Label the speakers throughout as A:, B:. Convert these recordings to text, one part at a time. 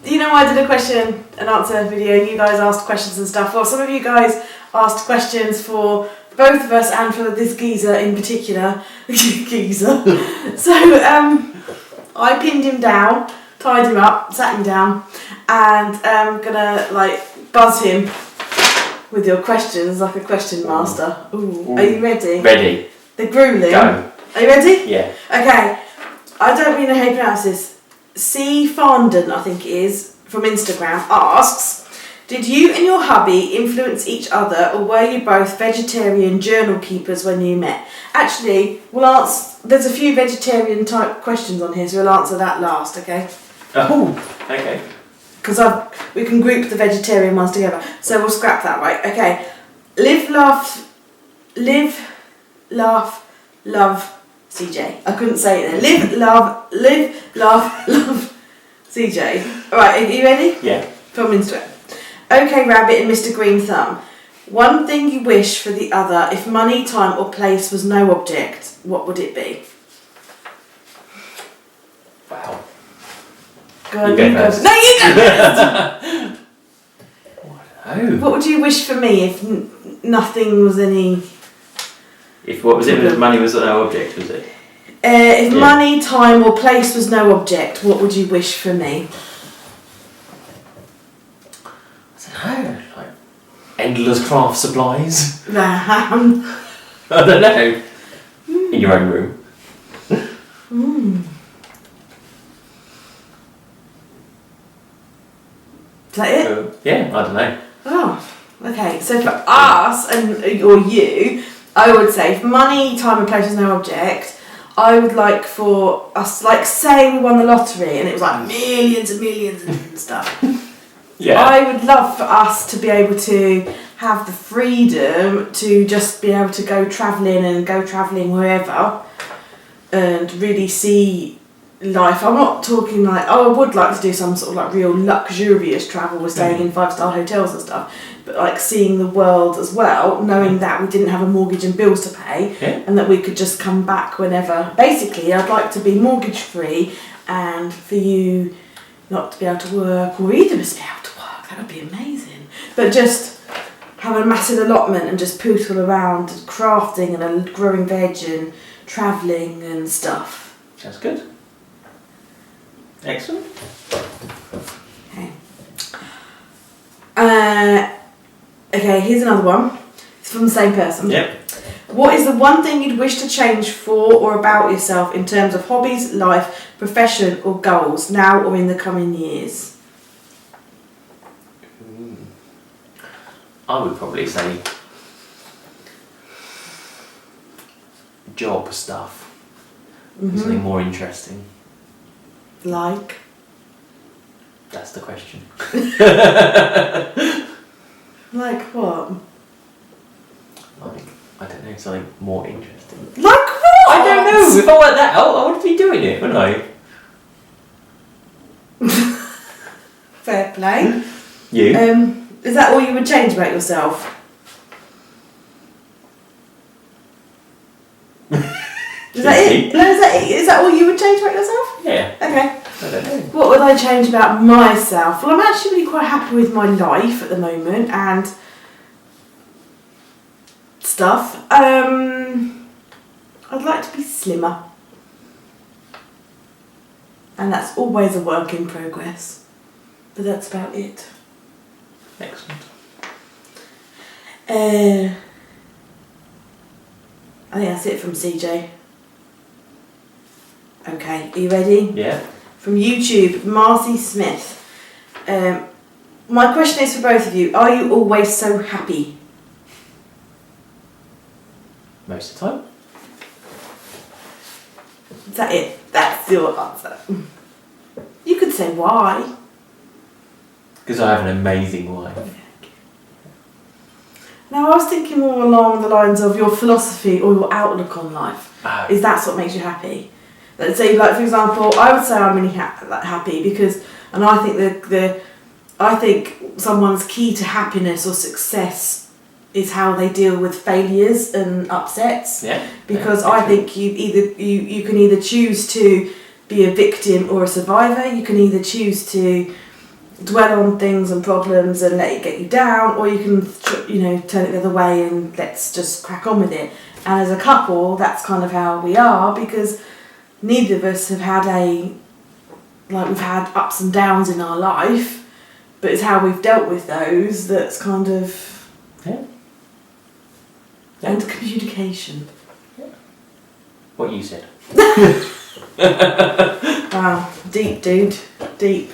A: you know, I did a question and answer video and you guys asked questions and stuff. Well, some of you guys asked questions for both of us and for this geezer in particular. Geezer. So, I pinned him down, tied him up, sat him down, and I'm gonna buzz him with your questions like a question master. Ooh. Are you ready?
B: Ready.
A: The grueling.
B: Go.
A: Are you ready?
B: Yeah.
A: Okay. I don't really know how you pronounce this. C. Fondon, I think it is, from Instagram, asks, did you and your hubby influence each other, or were you both vegetarian journal keepers when you met? Actually, there's a few vegetarian type questions on here, so we'll answer that last, okay?
B: Oh, okay.
A: Because we can group the vegetarian ones together. So we'll scrap that, right? Okay. Live, laugh, love, CJ. I couldn't say it then. Live, laugh, love, CJ. Alright, are you ready?
B: Yeah.
A: From Instagram. Okay, Rabbit and Mr. Green Thumb. One thing you wish for the other, if money, time or place was no object, what would it be?
B: Wow.
A: Go on,
B: you go first.
A: No, you go first!
B: Oh.
A: What would you wish for me if nothing was any...
B: If what was it? If money was no object, was it?
A: If money, time or place was no object, what would you wish for me?
B: I don't know. Like endless craft supplies.
A: I
B: don't know. In your own room.
A: Is that it?
B: Yeah, I don't know.
A: Oh, okay. So for us or you, I would say if money, time and place was no object, I would like for us, say we won the lottery and it was like millions and millions and stuff.
B: Yeah.
A: I would love for us to be able to have the freedom to just be able to go travelling wherever and really see life. I'm not talking I would like to do some sort of real luxurious travel with staying in 5-star hotels and stuff, but seeing the world as well, knowing that we didn't have a mortgage and bills to pay and that we could just come back whenever. Basically, I'd like to be mortgage free and for you not to be able to work or either of us be able to work. That would be amazing. But just have a massive allotment and just poodle around crafting and growing veg and travelling and stuff.
B: Sounds good. Excellent.
A: Okay. Okay, here's another one. It's from the same person.
B: Yep.
A: What is the one thing you'd wish to change for or about yourself in terms of hobbies, life, profession or goals, now or in the coming years?
B: I would probably say job stuff. Something more interesting.
A: Like?
B: That's the question.
A: Like what?
B: I don't know, something more interesting.
A: Like what?
B: I don't know. If I worked that out, I would be doing it, wouldn't I?
A: Fair play.
B: You?
A: Is that all you would change about yourself? Is that it? No, is that all you would change about yourself?
B: Yeah.
A: Okay.
B: I don't know.
A: What would I change about myself? Well, I'm actually really quite happy with my life at the moment and stuff. I'd like to be slimmer. And that's always a work in progress. But that's about it.
B: Excellent.
A: I think that's it from CJ. Okay, are you ready?
B: Yeah.
A: From YouTube, Marcy Smith. My question is for both of you. Are you always so happy?
B: Most of the time.
A: Is that it? That's your answer. You could say why.
B: Because I have an amazing wife.
A: Now, I was thinking more along the lines of your philosophy or your outlook on life.
B: Oh.
A: Is that what makes you happy? Let's say, for example, I would say I'm really happy because, and I think I think someone's key to happiness or success is how they deal with failures and upsets.
B: Yeah.
A: Because I think you can either choose to be a victim or a survivor. You can either choose to dwell on things and problems and let it get you down, or you can, turn it the other way and let's just crack on with it. And as a couple, that's kind of how we are, because neither of us have had we've had ups and downs in our life, but it's how we've dealt with those that's kind of...
B: Yeah.
A: And communication.
B: Yeah. What you said.
A: Wow, deep, dude, deep.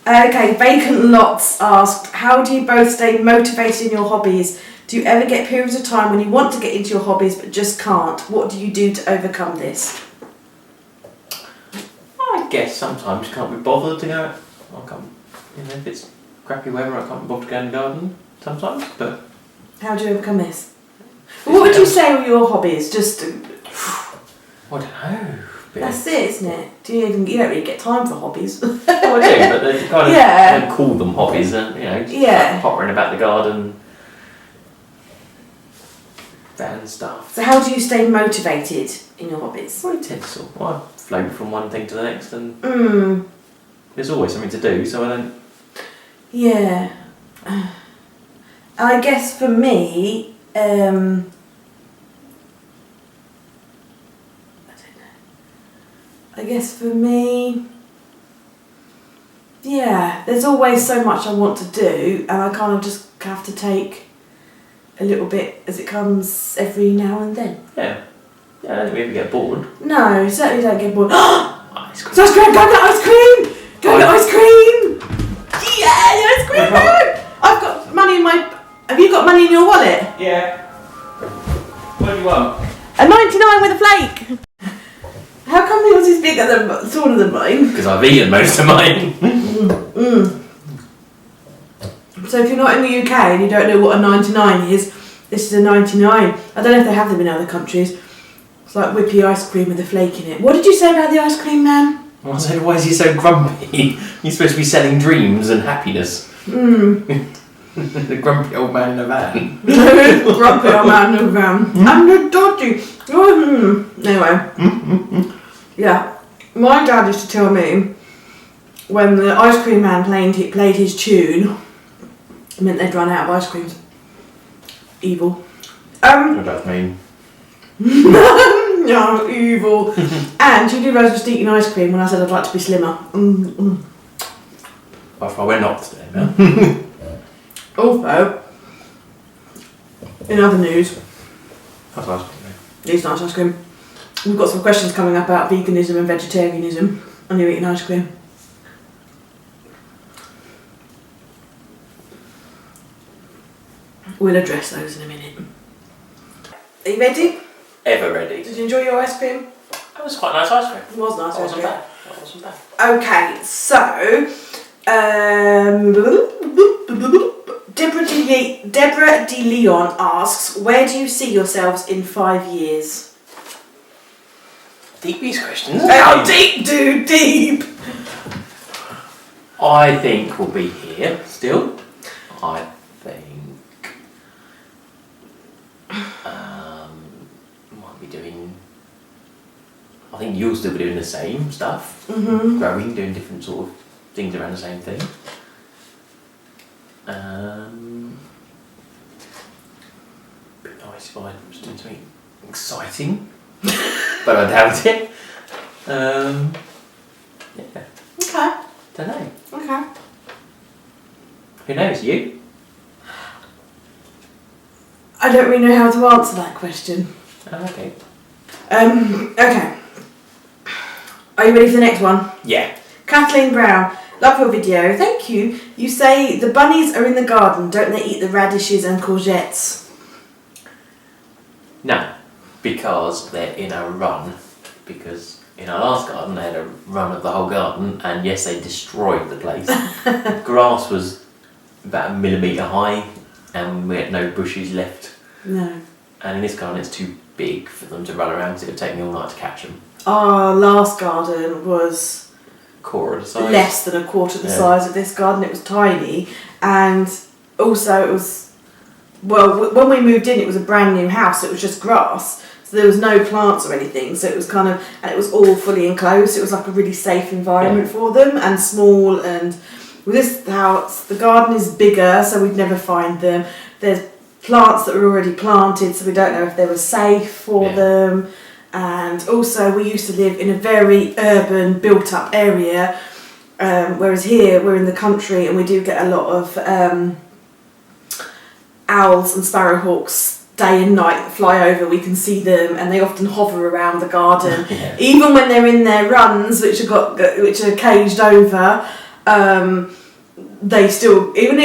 A: Okay, Vacant Lots asked, how do you both stay motivated in your hobbies? Do you ever get periods of time when you want to get into your hobbies but just can't? What do you do to overcome this?
B: I guess sometimes you can't be bothered to go. If it's crappy weather, I can't be bothered to go in the garden sometimes. But
A: how do you overcome this? What would you say are your hobbies? Just
B: I don't know.
A: That's it, isn't it? You don't really get time for hobbies.
B: Oh, I do, but they kind of don't call them hobbies, and just like pottering about the garden and stuff.
A: So how do you stay motivated in your hobbies?
B: Well, I float from one thing to the next, and there's always something to do, so I don't...
A: Yeah. I guess for me, there's always so much I want to do, and I kind of just have to take a little bit as it comes every now and then.
B: Yeah, I don't think we ever get bored.
A: No, certainly don't get bored.
B: Ice cream.
A: So ice cream, go get ice cream! Go get ice cream! Yeah, the ice cream man! I've got money in my... Have you got money in your wallet?
B: Yeah. What do you want?
A: A 99 with a flake! How come yours is taller than mine?
B: Because I've eaten most of mine.
A: So if you're not in the UK and you don't know what a 99 is, this is a 99. I don't know if they have them in other countries. It's like whippy ice cream with a flake in it. What did you say about the ice cream man?
B: I said, why is he so grumpy? He's supposed to be selling dreams and happiness. The grumpy old man in a van.
A: Grumpy old man in a van. I'm the dodgy. Anyway. Yeah. My dad used to tell me when the ice cream man played his tune, it meant they'd run out of ice creams. Evil.
B: What does that mean?
A: No, evil. And you realise I was eating ice cream when I said I'd like to be slimmer.
B: That's why we're not today, man.
A: Also, in other news,
B: That's ice cream.
A: it's nice ice cream. We've got some questions coming up about veganism and vegetarianism, and you're eating ice cream. We'll address those in a minute. Are you ready?
B: Ever ready.
A: Did you enjoy your ice cream?
B: That was quite nice ice cream.
A: It was nice ice cream.
B: That wasn't bad.
A: Okay, so Deborah De Leon asks, where do you see yourselves in 5 years?
B: Deep these questions.
A: Oh, deep, dude, deep.
B: I think we'll be here still. I think might be doing. I think you'll still be doing the same stuff, growing, doing different sort of things around the same thing. Be nice if I was doing something exciting, but I doubt it. Yeah.
A: Okay.
B: Don't know.
A: Okay.
B: Who knows? You?
A: I don't really know how to answer that question.
B: Oh, okay.
A: Okay. Are you ready for the next one?
B: Yeah.
A: Kathleen Brown, love your video. Thank you. You say the bunnies are in the garden. Don't they eat the radishes and courgettes?
B: No, because they're in a run. Because in our last garden they had a run of the whole garden, and yes, they destroyed the place. Grass was about 1 millimetre high, and we had no bushes left.
A: No.
B: And in this garden it's too big for them to run around, so it would take me all night to catch them.
A: Our last garden was
B: Quarter the size.
A: less than a quarter the size of this garden. It was tiny, and also it was, well, when we moved in it was a brand new house, it was just grass, So there was no plants or anything, so it was kind of, and it was all fully enclosed. It was like a really safe environment for them, and small. And with this house, the garden is bigger, so we'd never find them. There's plants that were already planted, so we don't know if they were safe for them. And also, we used to live in a very urban, built-up area, whereas here we're in the country, and we do get a lot of owls and sparrowhawks day and night that fly over. We can see them, and they often hover around the garden, even when they're in their runs, which are caged over. They still, even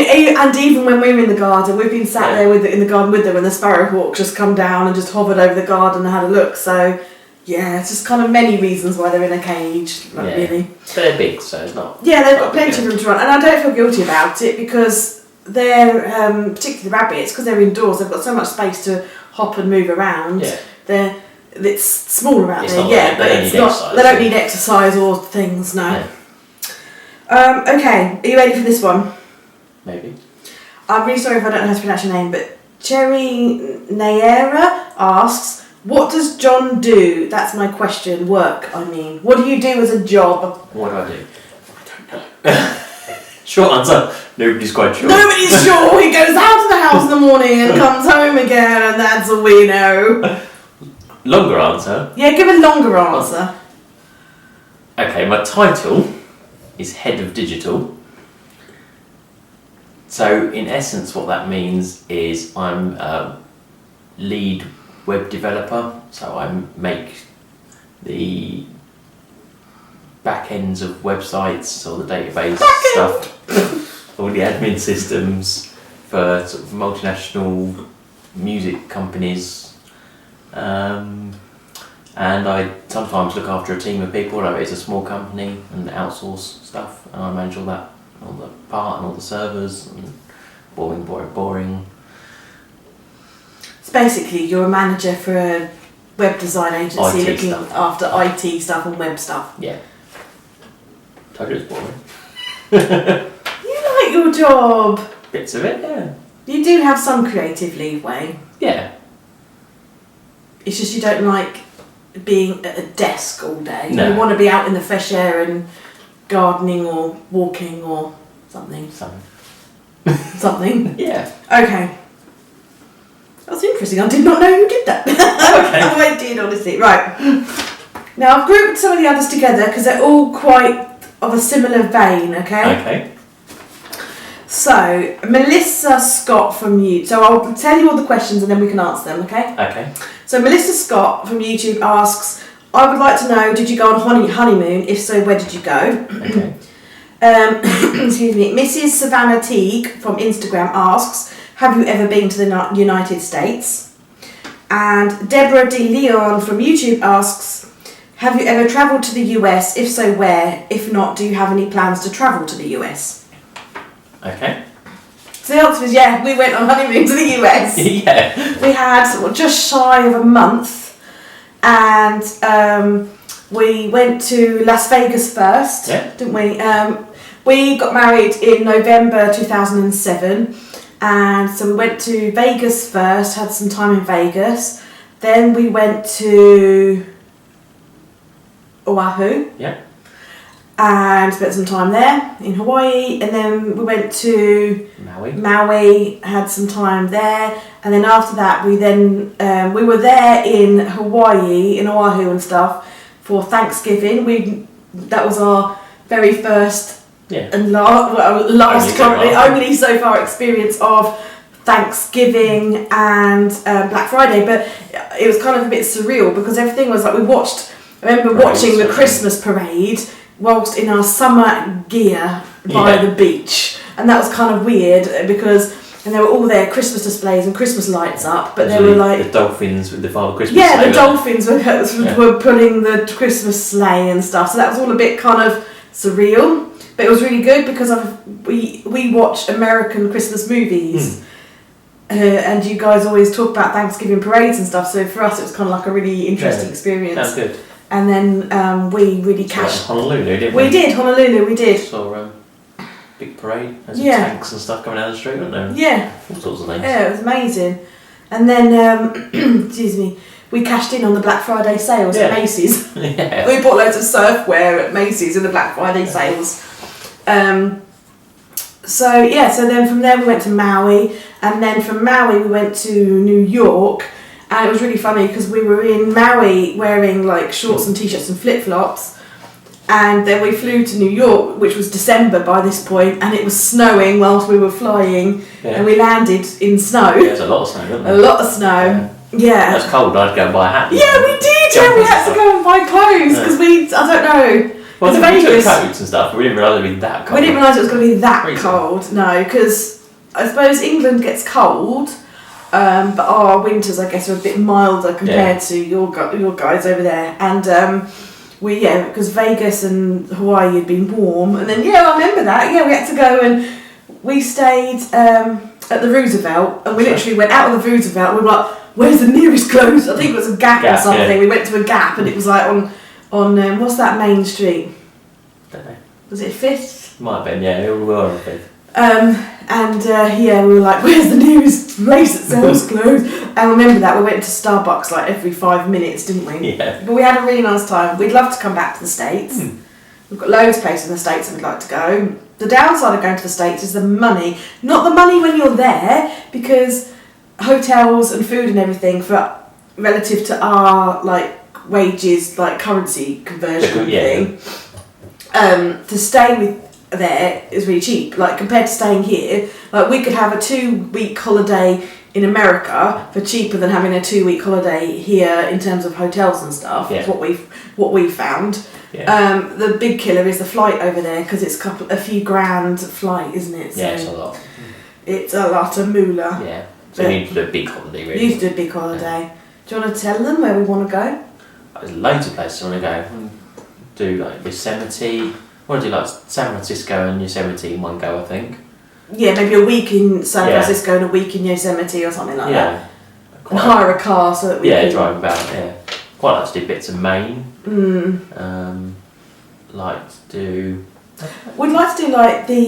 A: when we're in the garden, we've been sat there in the garden with them, and the sparrowhawk just come down and just hovered over the garden and had a look. So yeah, it's just kind of many reasons why they're in a cage. Really,
B: they're big, so it's not.
A: Yeah, they've got plenty of room to run, and I don't feel guilty about it because they're particularly the rabbits, because they're indoors. They've got so much space to hop and move around. Yeah. It's smaller out there, but it's not. They don't need exercise or things. No. Okay, are you ready for this one?
B: Maybe.
A: I'm really sorry if I don't know how to pronounce your name, but Cherry Nayera asks, what does John do? That's my question. Work, I mean. What do you do as a job?
B: What do I do? I don't know. Short answer, nobody's quite sure.
A: Nobody's sure. He goes out of the house in the morning and comes home again, and that's all we know.
B: Longer answer?
A: Yeah, give a longer answer.
B: Okay, my title is Head of Digital. So in essence what that means is I'm a lead web developer, so I make the back ends of websites, all the database stuff, all the admin systems for sort of multinational music companies, and I sometimes look after a team of people. Like it's a small company and outsource stuff, and I manage all that, all the part and all the servers, and boring.
A: So basically you're a manager for a web design agency
B: IT
A: looking
B: stuff.
A: after IT stuff and web stuff.
B: Yeah. Totally it's boring.
A: You like your job.
B: Bits of it, yeah.
A: You do have some creative leeway.
B: Yeah.
A: It's just you don't like being at a desk all day.
B: No.
A: You want to be out in the fresh air and gardening or walking or something. Something?
B: Yeah.
A: Okay. That's interesting. I did not know you did that.
B: Okay.
A: Oh, I did, honestly. Right. Now, I've grouped some of the others together because they're all quite of a similar vein, okay?
B: Okay.
A: So, Melissa Scott from YouTube. So, I'll tell you all the questions and then we can answer them, okay?
B: Okay.
A: So, Melissa Scott from YouTube asks, I would like to know, did you go on honeymoon? If so, where did you go?
B: Okay.
A: Excuse me. Mrs. Savannah Teague from Instagram asks, have you ever been to the United States? And Deborah De Leon from YouTube asks, have you ever travelled to the US? If so, where? If not, do you have any plans to travel to the US?
B: Okay.
A: So the answer is yeah, we went on honeymoon to the US.
B: Yeah.
A: We had just shy of a month, and we went to Las Vegas first, didn't we? We got married in November 2007, and so we went to Vegas first, had some time in Vegas. Then we went to Oahu.
B: Yeah.
A: And spent some time there in Hawaii, and then we went to Maui, had some time there, and then after that we were there in Hawaii, in Oahu and stuff for Thanksgiving. That was our very first and last currently only so far experience of Thanksgiving and Black Friday, but it was kind of a bit surreal because everything was like I remember watching the Christmas parade whilst in our summer gear by the beach, and that was kind of weird because they were all there, Christmas displays and Christmas lights up, but they were like
B: the dolphins with the Father Christmas sleigh.
A: Yeah, the dolphins were pulling the Christmas sleigh and stuff, so that was all a bit kind of surreal, but it was really good because we watch American Christmas movies. And you guys always talk about Thanksgiving parades and stuff, so for us it was kind of like a really interesting experience.
B: That's good.
A: And then we really cashed.
B: Honolulu, didn't we?
A: We did, Honolulu, we did.
B: Saw big parade, there's tanks and stuff coming down the street, weren't there?
A: Yeah.
B: All sorts of things.
A: Yeah, it was amazing. And then, excuse me, we cashed in on the Black Friday sales at Macy's.
B: Yeah.
A: We bought loads of surfwear at Macy's in the Black Friday sales. So then from there we went to Maui, and then from Maui we went to New York, and it was really funny because we were in Maui wearing like shorts and t-shirts and flip-flops, and then we flew to New York, which was December by this point, and it was snowing whilst we were flying, and we landed in snow.
B: Yeah, there's a lot of snow, wasn't there?
A: A lot of snow. Yeah.
B: It was cold, I'd go and buy a hat.
A: Yeah, we did. Yeah, we had to go and buy clothes because I don't know.
B: Well, we took coats and stuff, but we didn't realise it would be that cold.
A: We didn't realise it was going to be that cold, no, because I suppose England gets cold, but our winters, I guess, are a bit milder compared to your guys over there. And because Vegas and Hawaii had been warm, and then I remember that. Yeah, we had to go and we stayed at the Roosevelt, and we literally went out of the Roosevelt. And we were like, "Where's the nearest clothes?" I think it was a Gap or something. Yeah. We went to a Gap, and it was like on what's that main street?
B: Don't know.
A: Was it 5th?
B: Might have been, yeah. We were on 5th.
A: We were like, "Where's the nearest place that sells clothes?" And I remember that we went to Starbucks like every 5 minutes, didn't we?
B: Yeah.
A: But we had a really nice time. We'd love to come back to the States. We've got loads of places in the States that we'd like to go. The downside of going to the States is the money. Not the money when you're there, because hotels and food and everything for relative to our like wages, like currency conversion thing. To stay with there is really cheap. Like compared to staying here, like we could have a 2-week holiday in America for cheaper than having a 2-week holiday here in terms of hotels and stuff. That's what we've found. Yeah. The big killer is the flight over there because it's a few grand flight, isn't it? So
B: yeah, it's a lot.
A: It's a lot of moolah.
B: Yeah. So you need to do a big holiday, really.
A: You need to do a big holiday. Yeah. Do you want to tell them where we want to go?
B: There's loads of places I want to go. Do like Yosemite. I want to do like San Francisco and Yosemite in one go, I think.
A: Yeah, maybe a week in San Francisco and a week in Yosemite or something like that. And hire a car so that we can...
B: drive about, Quite like to do bits of Maine. Like to do...
A: We'd like to do like the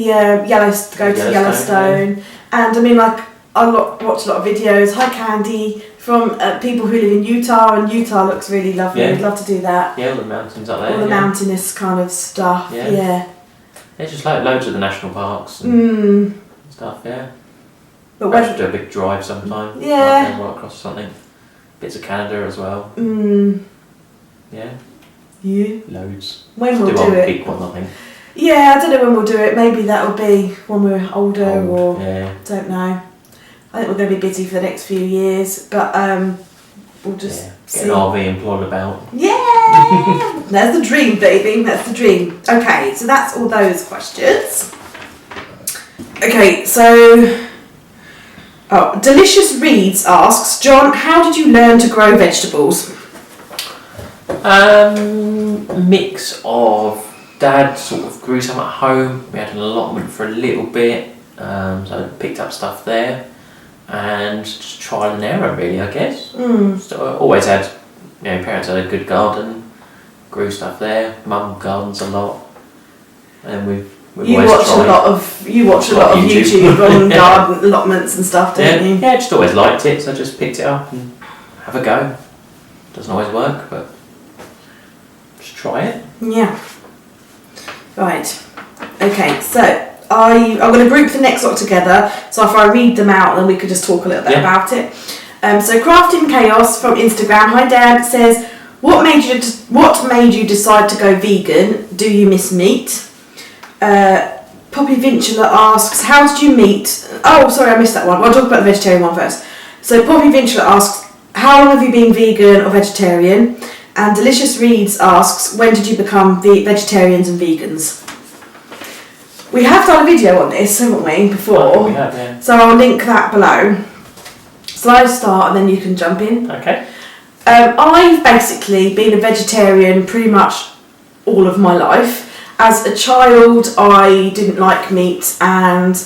A: Yellowstone. And I mean like, I watch a lot of videos. Hi Candy, from people who live in Utah, and Utah looks really lovely. We'd love to do that.
B: Yeah, all the mountains up there.
A: All the mountainous kind of stuff. Yeah.
B: There's just like loads of the national parks and stuff. Yeah. But we should do a big drive sometime.
A: Yeah.
B: Like, right across something. Bits of Canada as well. Yeah.
A: You.
B: Loads.
A: When we'll do it.
B: Big one, I think.
A: Yeah, I don't know when we'll do it. Maybe that'll be when we're older or don't know. I think we're going to be busy for the next few years, but we'll just see.
B: Get an RV and plod about.
A: Yeah! That's the dream, baby. That's the dream. Okay, so that's all those questions. Okay, so... Delicious Reads asks, John, how did you learn to grow vegetables?
B: Mix of... Dad sort of grew some at home. We had an allotment for a little bit, so I picked up stuff there, and just trial and error, really, I guess. So I always had, parents had a good garden, grew stuff there. Mum gardens a lot, and you watch a lot of
A: YouTube on garden allotments and stuff, don't you?
B: Yeah, just always liked it, so I just picked it up and have a go. Doesn't always work, but just try it.
A: Yeah. Right, okay, so I'm going to group the next lot together, so if I read them out then we could just talk a little bit about it. So Crafting Chaos from Instagram, hi Dad, says, what made you decide to go vegan? Do you miss meat? Poppy Vincula asks, how did you meet... Oh, sorry, I missed that one. I'll talk about the vegetarian one first. So Poppy Vincula asks, how long have you been vegan or vegetarian? And Delicious Reads asks, when did you become vegetarians and vegans? We have done a video on this, haven't we, before?
B: We have, yeah.
A: So I'll link that below. So I'll start and then you can jump in.
B: Okay.
A: I've basically been a vegetarian pretty much all of my life. As a child, I didn't like meat, and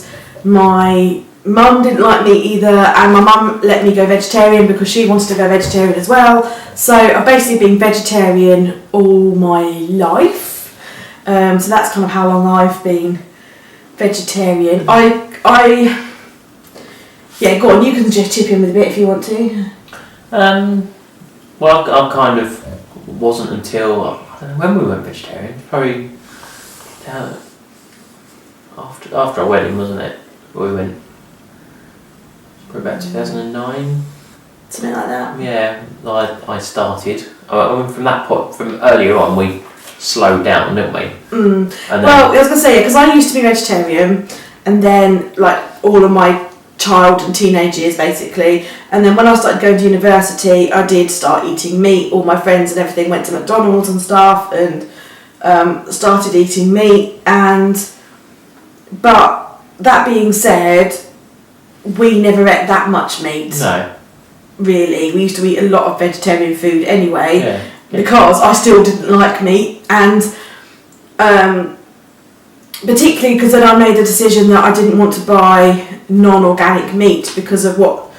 A: my mum didn't like meat either, and my mum let me go vegetarian because she wanted to go vegetarian as well. So I've basically been vegetarian all my life. So that's kind of how long I've been vegetarian. Yeah, go on, you can just chip in with a bit if you want to.
B: Well, I kind of wasn't until, I don't know when we went vegetarian, probably after our wedding, wasn't it? We went probably about 2009.
A: Something like that.
B: Yeah, I started. From that point, from earlier on, we slowed down, didn't we? And then,
A: well, I was going to say, because I used to be vegetarian, and then like all of my child and teenage years basically, and then when I started going to university, I did start eating meat. All my friends and everything went to McDonald's and stuff, and started eating meat. But that being said, we never ate that much meat.
B: No.
A: Really, we used to eat a lot of vegetarian food anyway.
B: Yeah.
A: Because I still didn't like meat, and particularly because then I made the decision that I didn't want to buy non-organic meat because of what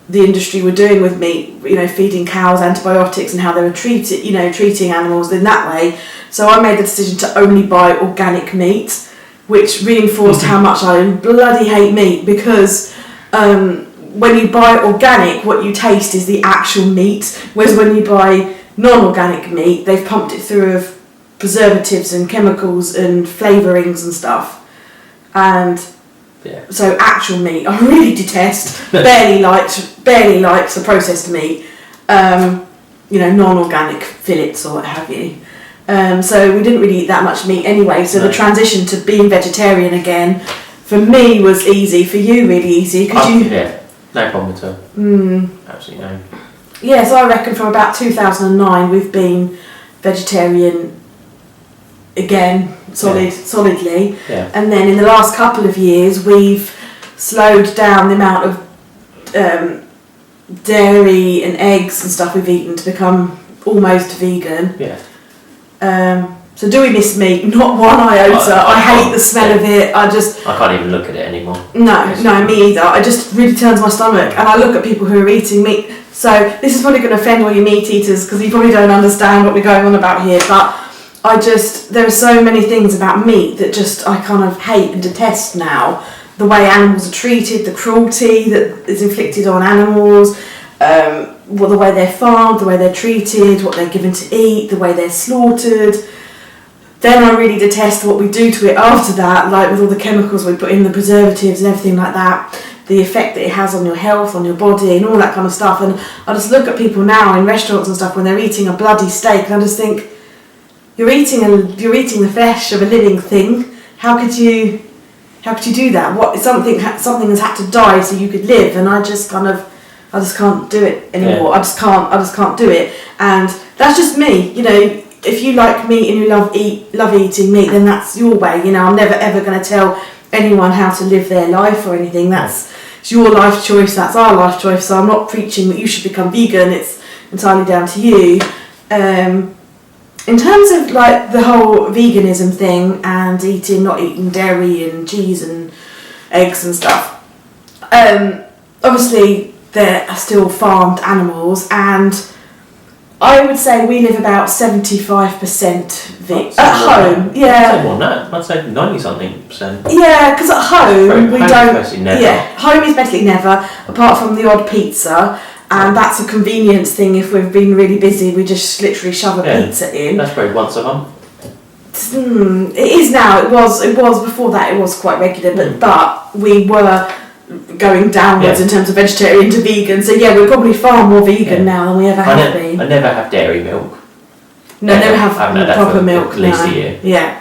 A: the industry were doing with meat, feeding cows antibiotics and how they were treating animals in that way. So I made the decision to only buy organic meat, which reinforced how much I bloody hate meat, because when you buy organic, what you taste is the actual meat, whereas when you buy non-organic meat, they've pumped it through with preservatives and chemicals and flavourings and stuff. And so actual meat I really detest. barely liked the processed meat. Non-organic fillets or what have you. So we didn't really eat that much meat anyway, so the transition to being vegetarian again for me was easy. For you, really easy, because
B: yeah, no problem at all. Absolutely no.
A: Yeah, so I reckon from about 2009 we've been vegetarian again, solidly.
B: Yeah.
A: And then in the last couple of years we've slowed down the amount of dairy and eggs and stuff we've eaten to become almost vegan.
B: Yeah.
A: So do we miss meat? Not one iota. I hate the smell of it. I
B: can't even look at it anymore.
A: No, me either. It just really turns my stomach. And I look at people who are eating meat. So this is probably going to offend all you meat eaters, because you probably don't understand what we're going on about here. But there are so many things about meat that I kind of hate and detest now. The way animals are treated, the cruelty that is inflicted on animals, the way they're farmed, the way they're treated, what they're given to eat, the way they're slaughtered. Then I really detest what we do to it after that, like with all the chemicals we put in, the preservatives and everything like that, the effect that it has on your health, on your body and all that kind of stuff. And I just look at people now in restaurants and stuff when they're eating a bloody steak, and I just think, you're eating the flesh of a living thing. How could you do that? Something has had to die so you could live, and I just can't do it anymore.
B: Yeah.
A: I just can't do it. And that's just me, If you like meat and you love eating meat, then that's your way. I'm never ever going to tell anyone how to live their life or anything. It's your life choice. That's our life choice. So I'm not preaching that you should become vegan. It's entirely down to you. In terms of like the whole veganism thing and not eating dairy and cheese and eggs and stuff, obviously there are still farmed animals, and I would say we live about 75% at home. Yeah.
B: I'd say more than that. I'd say 90-something%.
A: Yeah, because at home we don't.
B: Never.
A: Yeah, home is basically never, apart from the odd pizza. And that's a convenience thing. If we've been really busy, we just literally shove a pizza in.
B: That's probably once a month.
A: It is now. It was before that. It was quite regular, but we were going downwards in terms of vegetarian to vegan. So yeah, we're probably far more vegan now than we ever have been.
B: I never have dairy milk.
A: No, never have proper milk.
B: At least a year.
A: Yeah.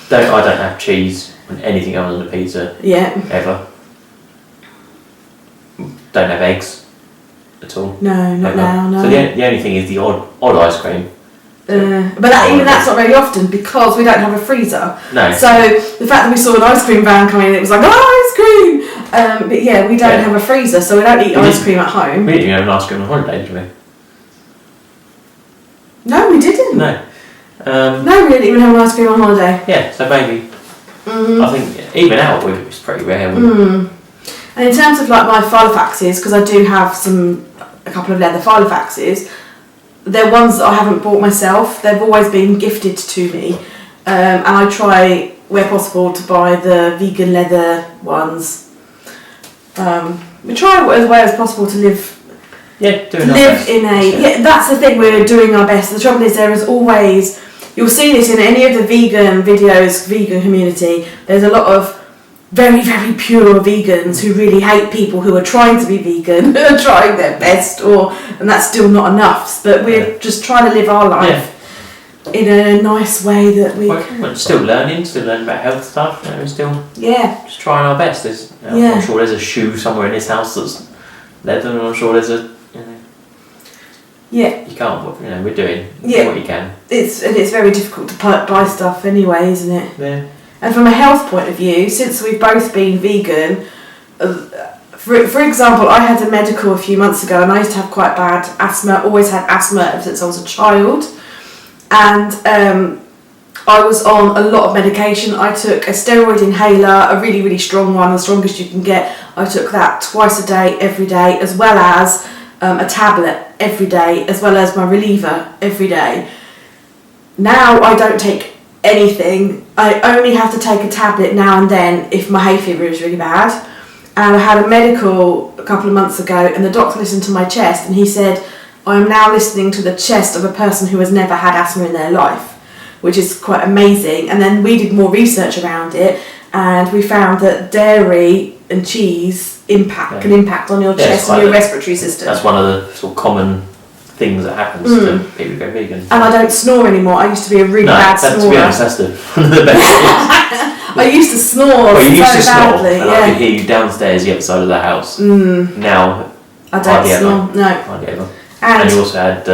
B: I don't have cheese on anything other than a pizza.
A: Yeah.
B: Ever. Don't have eggs at all.
A: No, not now. No.
B: So the only thing is the odd ice cream.
A: But that's not very often, because we don't have a freezer.
B: No.
A: So the fact that we saw an ice cream van come in, it was like, ice cream! But yeah, we don't have a freezer, so we don't eat ice cream at home.
B: We didn't even have an ice cream on holiday, did we?
A: No, we didn't.
B: No.
A: No, we didn't even have an ice cream on holiday.
B: Yeah, so maybe. I think even out it's pretty rare.
A: And in terms of like my Filofaxes, because I do have a couple of leather Filofaxes, they're ones that I haven't bought myself. They've always been gifted to me, and I try where possible to buy the vegan leather ones. We try as well as possible to live
B: doing our
A: live
B: best.
A: in a... that's the thing, we're doing our best. The trouble is there is always... You'll see this in any of the vegan videos, vegan community. There's a lot of very, very pure vegans who really hate people who are trying to be vegan, who are trying their best, and that's still not enough. But we're just trying to live our life in a nice way that we can.
B: We're still learning about health stuff. We're still just trying our best. I'm sure there's a shoe somewhere in this house that's leather, and I'm sure there's a... You can't, we're doing what you can.
A: It's very difficult to buy stuff anyway, isn't it?
B: Yeah.
A: And from a health point of view, since we've both been vegan, for example, I had a medical a few months ago, and I used to have quite bad asthma, always had asthma ever since I was a child, and I was on a lot of medication. I took a steroid inhaler, a really, really strong one, the strongest you can get. I took that twice a day, every day, as well as a tablet every day, as well as my reliever every day. Now I don't take anything. I only have to take a tablet now and then if my hay fever is really bad. And I had a medical a couple of months ago, and the doctor listened to my chest, and he said, I'm now listening to the chest of a person who has never had asthma in their life, which is quite amazing. And then we did more research around it, and we found that dairy and cheese can impact on your chest and your respiratory system.
B: That's one of the sort of common things that happens to people who go vegan.
A: And I don't snore anymore. I used to be a really bad snorer.
B: To be honest, that's one of the best things.
A: I used to snore badly.
B: And I could hear you downstairs the other side of the house. Now,
A: I don't snore. No.
B: Hardly ever. And you also had,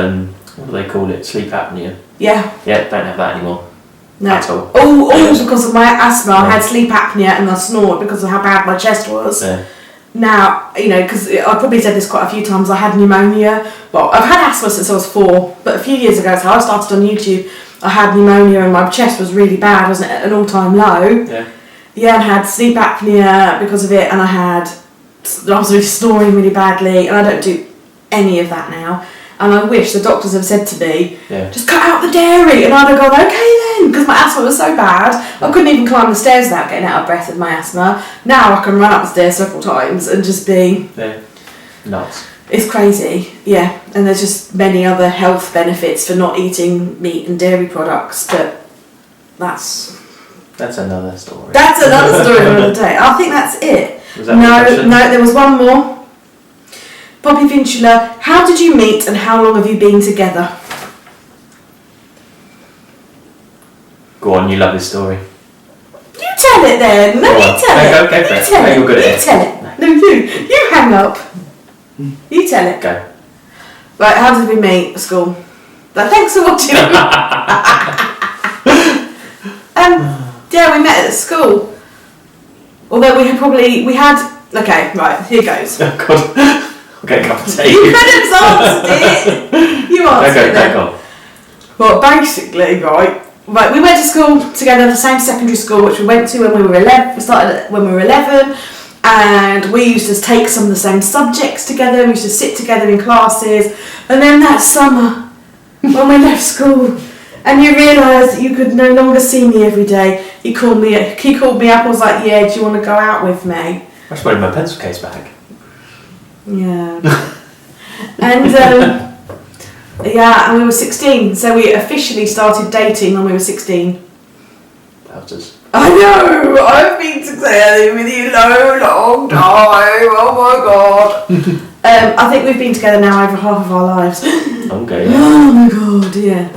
B: what do they call it? Sleep apnea.
A: Yeah.
B: Yeah, don't have that anymore.
A: No.
B: At all.
A: All because of my asthma. I had sleep apnea and I snored because of how bad my chest was.
B: Yeah.
A: Now, because I've probably said this quite a few times, I had pneumonia. Well, I've had asthma since I was 4, but a few years ago, so I started on YouTube, I had pneumonia and my chest was really bad, wasn't it, at an all-time low.
B: Yeah.
A: Yeah, and I had sleep apnea because of it, and I was really snoring really badly, and I don't do any of that now. And I wish the doctors have said to me, just cut out the dairy, and I'd have gone, okay then, because my asthma was so bad, I couldn't even climb the stairs without getting out of breath with my asthma. Now I can run up the stairs several times and just be...
B: nuts.
A: It's crazy, and there's just many other health benefits for not eating meat and dairy products, but that's
B: another story.
A: That's another story for another day. I think that's it.
B: Was that
A: no, there was one more. Bobby Vincula, how did you meet and how long have you been together?
B: Go on, you love this story.
A: You tell it then. No, you tell it.
B: Okay,
A: you tell it.
B: You're good at
A: you
B: it.
A: tell it. No, you hang up. You tell it.
B: Go.
A: Right, how did we meet at school? Thanks for watching. We met at school. Although we had. Okay, right, here goes.
B: Oh God. Okay, come on, take
A: you could have answered it. You answered it.
B: Go on.
A: Well, basically, right, we went to school together, the same secondary school which we went to when we were 11. We started when we were 11, and we used to take some of the same subjects together. We used to sit together in classes, and then that summer, when we left school, and you realised you could no longer see me every day, he called me up. I was like, "Yeah, do you want to go out with me?"
B: I just wanted my pencil case back.
A: Yeah. And and we were 16, so we officially started dating when we were 16.
B: Wowzers.
A: I know, I've been together with you long time, oh my God. I think we've been together now over half of our lives.
B: Okay.
A: Oh my God, yeah.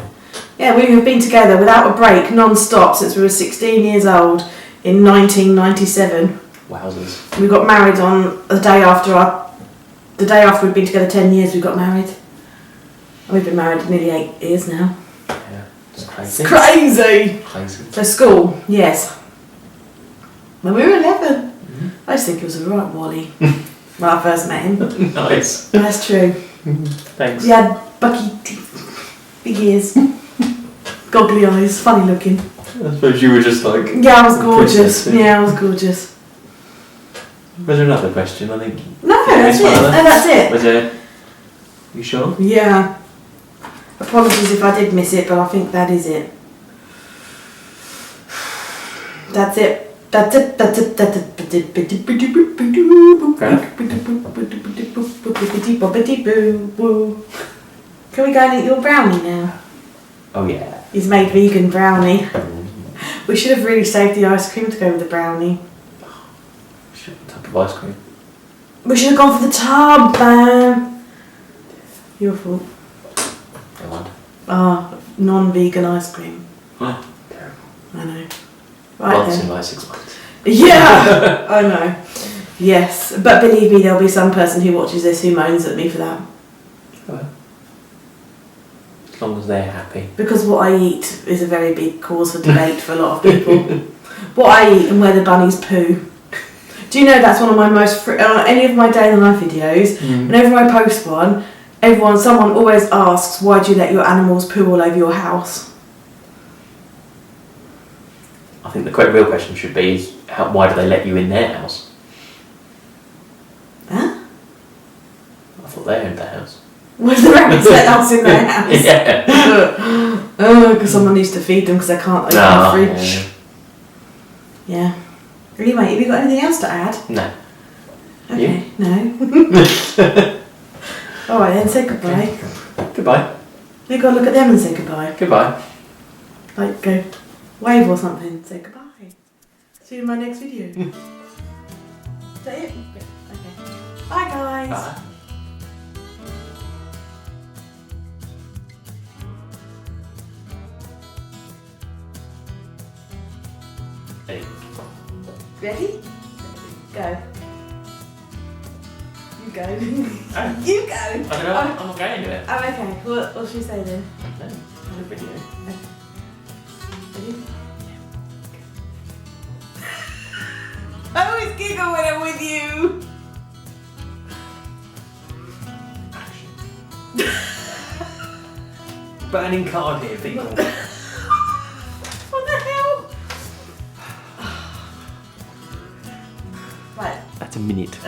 A: Yeah, we have been together without a break, non-stop, since we were 16 years old in 1997.
B: Wowzers.
A: We got married on the day after we'd been together 10 years, we got married. And we've been married nearly 8 years now.
B: Yeah, it's crazy.
A: It's
B: crazy.
A: So school, yes. When we were 11, I just think he was a right wally when I first met him.
B: Nice.
A: That's true.
B: Thanks.
A: He had bucky teeth, big ears, goggly eyes, funny looking.
B: I suppose you were just like...
A: Yeah, I was gorgeous. I was gorgeous.
B: Was there another question, I think?
A: No, that's it. No, that's it.
B: Was there... You sure?
A: Yeah. Apologies if I did miss it, but I think that is it. That's it. That's it. Can we go and eat your brownie now?
B: Oh yeah.
A: He's made vegan brownie. We should have really saved the ice cream to go with the brownie.
B: What type of ice cream?
A: We should have gone for the tub, man. Your fault.
B: I wonder.
A: Non-vegan ice cream.
B: Terrible.
A: I know. Right
B: Once
A: then.
B: in my 6 months.
A: Yeah, I know. Yes, but believe me, there'll be some person who watches this who moans at me for that.
B: Well, as long as they're happy.
A: Because what I eat is a very big cause for debate for a lot of people. What I eat and where the bunnies poo. Do you know that's one of my most any of my day in the life videos? Whenever I post one, someone always asks, why do you let your animals poo all over your house?
B: I think the real question should be is why do they let you in their house?
A: Huh?
B: I thought they owned their house.
A: Why do the rabbits let us in their house?
B: Yeah.
A: Because someone needs to feed them because they can't open the fridge. Yeah. Anyway, have you got anything else to add?
B: No.
A: Okay, no. Alright then, say goodbye.
B: Goodbye.
A: You gotta look at them and say goodbye.
B: Goodbye.
A: Like, go wave or something, say goodbye. See you in my next video. Is that it? Yeah. Okay. Bye guys.
B: Bye. Hey.
A: Ready? Go. You go. You go.
B: I'm not going anywhere.
A: Oh, okay. What should we say then?
B: No, it's a video.
A: Ready? I always giggle when I'm with you.
B: Burning card here, people.
A: What the hell? Right.
B: That's a minute.